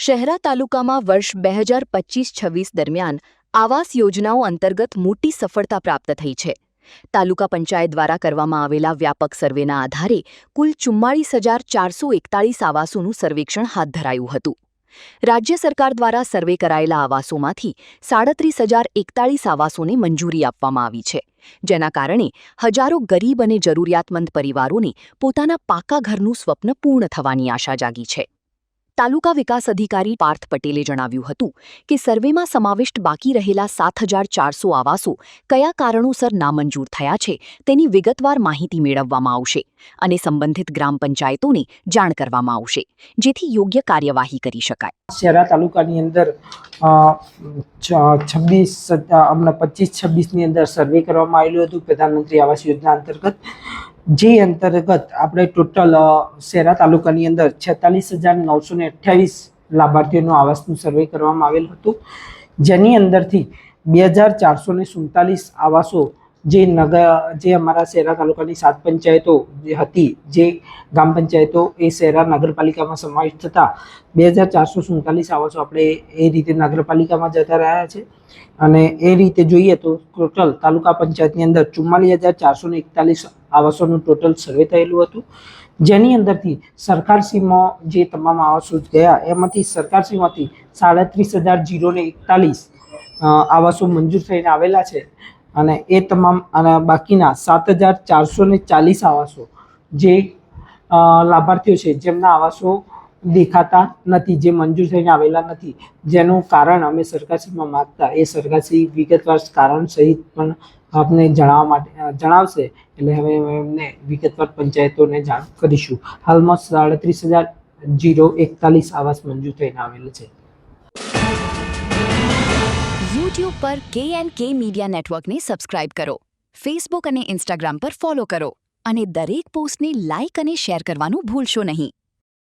શહેરા તાલુકામાં વર્ષ 2025-26 દરમિયાન આવાસ યોજનાઓ અંતર્ગત મોટી સફળતા પ્રાપ્ત થઈ છે. તાલુકા પંચાયત દ્વારા કરવામાં આવેલા વ્યાપક સર્વેના આધારે કુલ 44,441 આવાસોનું સર્વેક્ષણ હાથ ધરાયું હતું. રાજ્ય સરકાર દ્વારા સર્વે કરાયેલા આવાસોમાંથી 37,041 આવાસોને મંજૂરી આપવામાં આવી છે, જેના કારણે હજારો ગરીબ અને જરૂરિયાતમંદ પરિવારોને પોતાના પાકા ઘરનું સ્વપ્ન પૂર્ણ થવાની આશા જાગી છે. તાલુકા વિકાસ અધિકારી પાર્થ પટેલે જણાવ્યું હતું કે સર્વેમાં સમાવિષ્ટ બાકી રહેલા 7,400 આવાસો કયા કારણોસર નામંજૂર થયા છે તેની વિગતવાર માહિતી મેળવવામાં આવશે અને સંબંધિત ગ્રામ પંચાયતોને જાણ કરવામાં આવશે, જેથી યોગ્ય કાર્યવાહી કરી શકાય. શહેરા તાલુકાની અંદર 25-26ની અંદર સર્વે કરવામાં આવેલું હતું પ્રધાનમંત્રી આવાસ યોજના અંતર્ગત, જે અંતર્ગત આપણે ટોટલ શહેરા તાલુકાની અંદર 46,928 લાભાર્થીઓનું આવાસનું સર્વે કરવામાં આવેલું હતું, જેની અંદરથી 2,447 આવાસો જે અમારા શહેરા તાલુકાની 7 પંચાયતો જે હતી, જે ગ્રામ પંચાયતો એ શહેરા નગરપાલિકામાં સમાવિષ્ટ થતા 2,447 આવાસો આપણે એ રીતે નગરપાલિકામાં જતા રહ્યા છે. અને એ રીતે જોઈએ તો ટોટલ તાલુકા પંચાયતની અંદર 44,441 આવાસોનું ટોટલ સર્વે થયેલું હતું, જેની અંદરથી સરકારશ્રીમાં જે તમામ આવાસો ગયા એમાંથી સરકારશ્રીમાંથી 37,041 આવાસો મંજૂર થઈને આવેલા છે. અને એ તમામ અને બાકીના 7,440 આવાસો જે લાભાર્થીઓ છે જેમના આવાસો દેખાતા નથી, જે મંજૂર થઈને આવેલા નથી, જેનું કારણ અમે સરકારશ્રીમાં માગતા એ સરકારશ્રી વિગતવાર કારણ સહિત પણ આપને જણાવશે. એટલે હવે એમને વિગતવાર પંચાયતોને જાણ કરીશું. હાલમાં 37,041 આવાસ મંજૂર થઈને આવેલા છે. યુટ્યુબ પર KNK મીડિયા નેટવર્કને સબસ્ક્રાઇબ કરો, ફેસબુક અને ઇન્સ્ટાગ્રામ પર ફોલો કરો અને દરેક પોસ્ટને લાઇક અને શેર કરવાનું ભૂલશો નહીં.